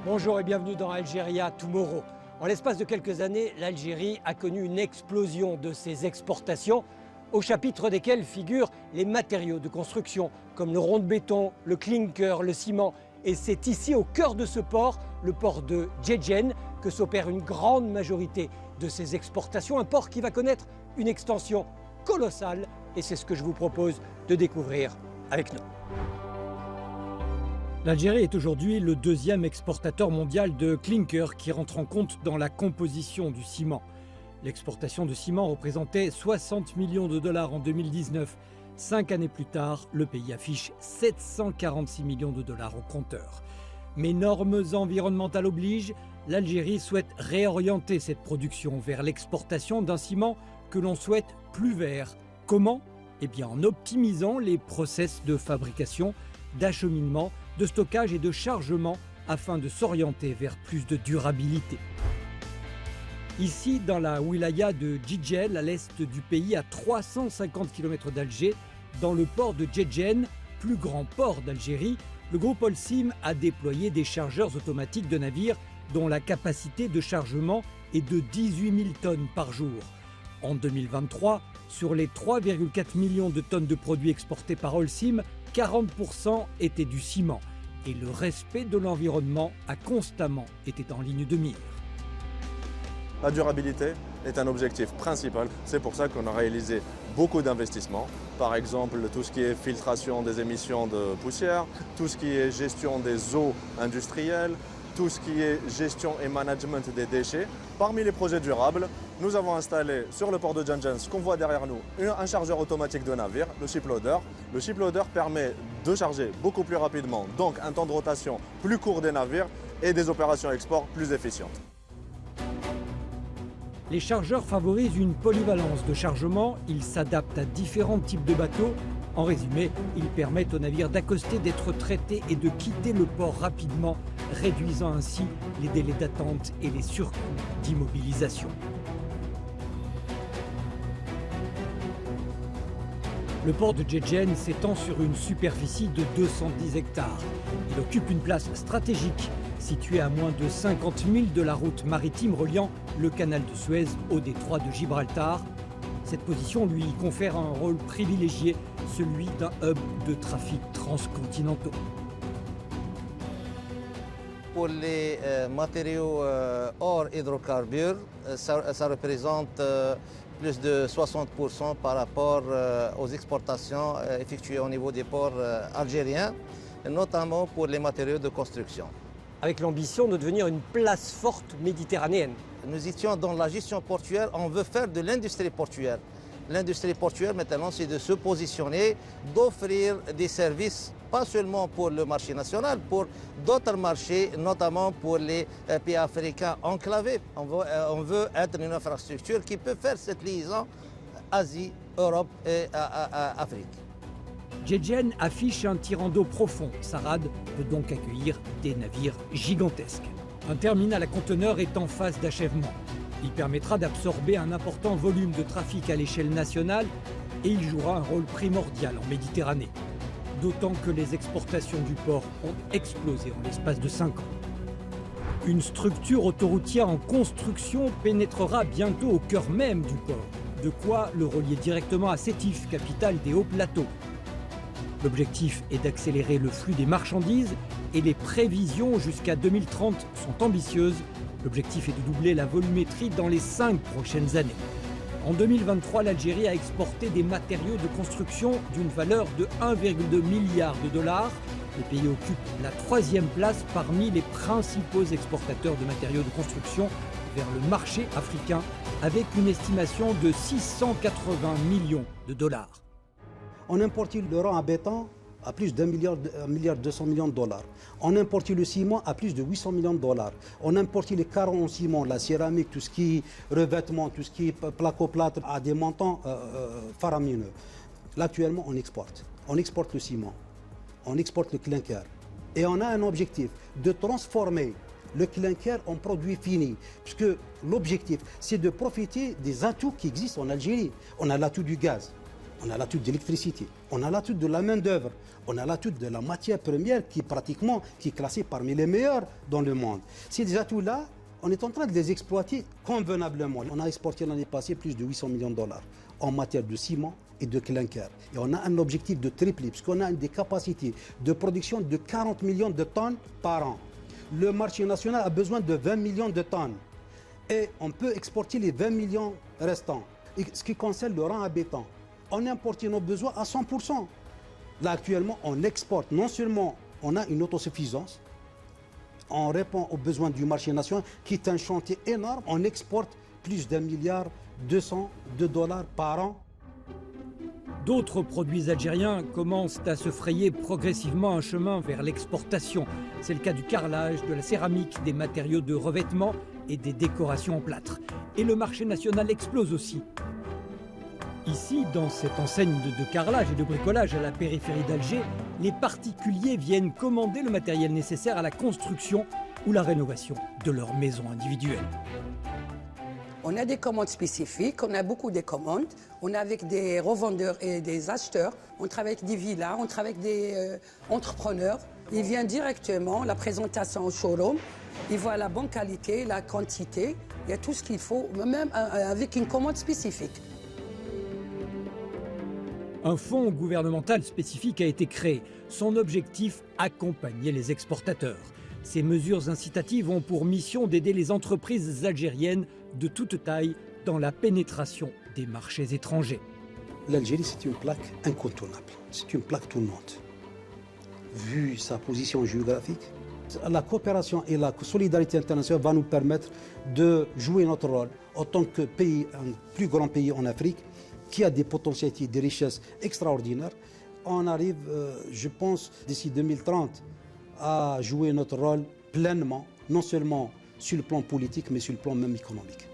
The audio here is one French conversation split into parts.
Bonjour et bienvenue dans Algeria Tomorrow. En l'espace de quelques années, l'Algérie a connu une explosion de ses exportations, au chapitre desquelles figurent les matériaux de construction, comme le rond de béton, le clinker, le ciment. Et c'est ici, au cœur de ce port, le port de Djedjen, que s'opère une grande majorité de ces exportations. Un port qui va connaître une extension colossale, et c'est ce que je vous propose de découvrir avec nous. L'Algérie est aujourd'hui le deuxième exportateur mondial de clinker qui rentre en compte dans la composition du ciment. L'exportation de ciment représentait 60 millions de dollars en 2019. 5 années plus tard, le pays affiche 746 millions de dollars au compteur. Mais normes environnementales obligent, l'Algérie souhaite réorienter cette production vers l'exportation d'un ciment que l'on souhaite plus vert. Comment ? Eh bien en optimisant les process de fabrication, d'acheminement, de stockage et de chargement afin de s'orienter vers plus de durabilité. Ici, dans la wilaya de Djedjen, à l'est du pays, à 350 km d'Alger, dans le port de Djedjen, plus grand port d'Algérie, le groupe Holcim a déployé des chargeurs automatiques de navires dont la capacité de chargement est de 18 000 tonnes par jour. En 2023, sur les 3,4 millions de tonnes de produits exportés par Holcim, 40% étaient du ciment. Et le respect de l'environnement a constamment été en ligne de mire. La durabilité est un objectif principal. C'est pour ça qu'on a réalisé beaucoup d'investissements. Par exemple, tout ce qui est filtration des émissions de poussière, tout ce qui est gestion des eaux industrielles, tout ce qui est gestion et management des déchets. Parmi les projets durables, nous avons installé sur le port de Djedjen, ce qu'on voit derrière nous, un chargeur automatique de navire, le shiploader. Le shiploader permet de charger beaucoup plus rapidement, donc un temps de rotation plus court des navires et des opérations export plus efficientes. Les chargeurs favorisent une polyvalence de chargement, ils s'adaptent à différents types de bateaux. En résumé, ils permettent aux navires d'accoster, d'être traités et de quitter le port rapidement, réduisant ainsi les délais d'attente et les surcoûts d'immobilisation. Le port de Djedjen s'étend sur une superficie de 210 hectares. Il occupe une place stratégique, située à moins de 50 000 de la route maritime reliant le canal de Suez au détroit de Gibraltar. Cette position lui confère un rôle privilégié, celui d'un hub de trafic transcontinentaux. Pour les matériaux hors hydrocarbures, ça représente plus de 60% par rapport aux exportations effectuées au niveau des ports algériens, notamment pour les matériaux de construction. Avec l'ambition de devenir une place forte méditerranéenne. Nous étions dans la gestion portuaire, on veut faire de l'industrie portuaire. L'industrie portuaire maintenant, c'est de se positionner, d'offrir des services, pas seulement pour le marché national, pour d'autres marchés, notamment pour les pays africains enclavés. On veut être une infrastructure qui peut faire cette liaison Asie, Europe et Afrique. Djedjen affiche un tirant d'eau profond. Sa rade peut donc accueillir des navires gigantesques. Un terminal à conteneurs est en phase d'achèvement. Il permettra d'absorber un important volume de trafic à l'échelle nationale et il jouera un rôle primordial en Méditerranée. D'autant que les exportations du port ont explosé en l'espace de 5 ans. Une structure autoroutière en construction pénétrera bientôt au cœur même du port, de quoi le relier directement à Sétif, capitale des Hauts Plateaux. L'objectif est d'accélérer le flux des marchandises et les prévisions jusqu'à 2030 sont ambitieuses. L'objectif est de doubler la volumétrie dans les 5 prochaines années. En 2023, l'Algérie a exporté des matériaux de construction d'une valeur de 1,2 milliard de dollars. Le pays occupe la 3e place parmi les principaux exportateurs de matériaux de construction vers le marché africain, avec une estimation de 680 millions de dollars. On importe le rang à béton à plus d'1 milliard 200 millions de dollars. On importe le ciment à plus de 800 millions de dollars. On importe les carreaux en ciment, la céramique, tout ce qui est revêtement, tout ce qui est placo-plâtre à des montants faramineux. Là, actuellement, on exporte. On exporte le ciment, on exporte le clinker. Et on a un objectif de transformer le clinker en produit fini. Puisque l'objectif, c'est de profiter des atouts qui existent en Algérie. On a l'atout du gaz. on a l'atout d'électricité, on a l'atout de la main-d'œuvre, on a l'atout de la matière première qui est classée parmi les meilleures dans le monde. Ces atouts-là, on est en train de les exploiter convenablement. On a exporté l'année passée plus de 800 millions de dollars en matière de ciment et de clinker. Et on a un objectif de tripler, puisqu'on a des capacités de production de 40 millions de tonnes par an. Le marché national a besoin de 20 millions de tonnes. Et on peut exporter les 20 millions restants. Et ce qui concerne le rang à béton, on importe nos besoins à 100%. Là, actuellement, on exporte. Non seulement on a une autosuffisance, on répond aux besoins du marché national, qui est un chantier énorme. On exporte plus d'1,2 milliard de dollars par an. D'autres produits algériens commencent à se frayer progressivement un chemin vers l'exportation. C'est le cas du carrelage, de la céramique, des matériaux de revêtement et des décorations en plâtre. Et le marché national explose aussi. Ici, dans cette enseigne de carrelage et de bricolage à la périphérie d'Alger, les particuliers viennent commander le matériel nécessaire à la construction ou la rénovation de leur maison individuelle. On a des commandes spécifiques, on a beaucoup de commandes. On est avec des revendeurs et des acheteurs. On travaille avec des villas, on travaille avec des entrepreneurs. Ils viennent directement, la présentation au showroom. Ils voient la bonne qualité, la quantité. Il y a tout ce qu'il faut, même avec une commande spécifique. Un fonds gouvernemental spécifique a été créé. Son objectif, accompagner les exportateurs. Ces mesures incitatives ont pour mission d'aider les entreprises algériennes de toute taille dans la pénétration des marchés étrangers. L'Algérie, c'est une plaque incontournable. C'est une plaque tournante. Vu sa position géographique, la coopération et la solidarité internationale vont nous permettre de jouer notre rôle en tant que pays, un plus grand pays en Afrique, qui a des potentialités, des richesses extraordinaires. On arrive, je pense, d'ici 2030, à jouer notre rôle pleinement, non seulement sur le plan politique, mais sur le plan même économique.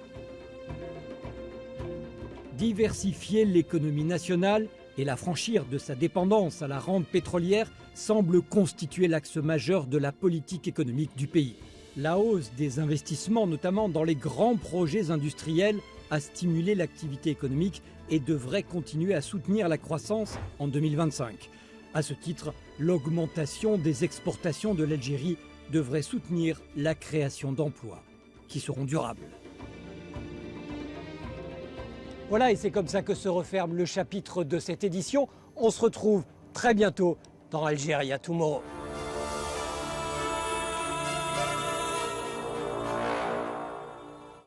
Diversifier l'économie nationale et la franchir de sa dépendance à la rente pétrolière semble constituer l'axe majeur de la politique économique du pays. La hausse des investissements, notamment dans les grands projets industriels, a stimulé l'activité économique et devrait continuer à soutenir la croissance en 2025. À ce titre, l'augmentation des exportations de l'Algérie devrait soutenir la création d'emplois qui seront durables. Voilà, et c'est comme ça que se referme le chapitre de cette édition. On se retrouve très bientôt dans Algeria Tomorrow.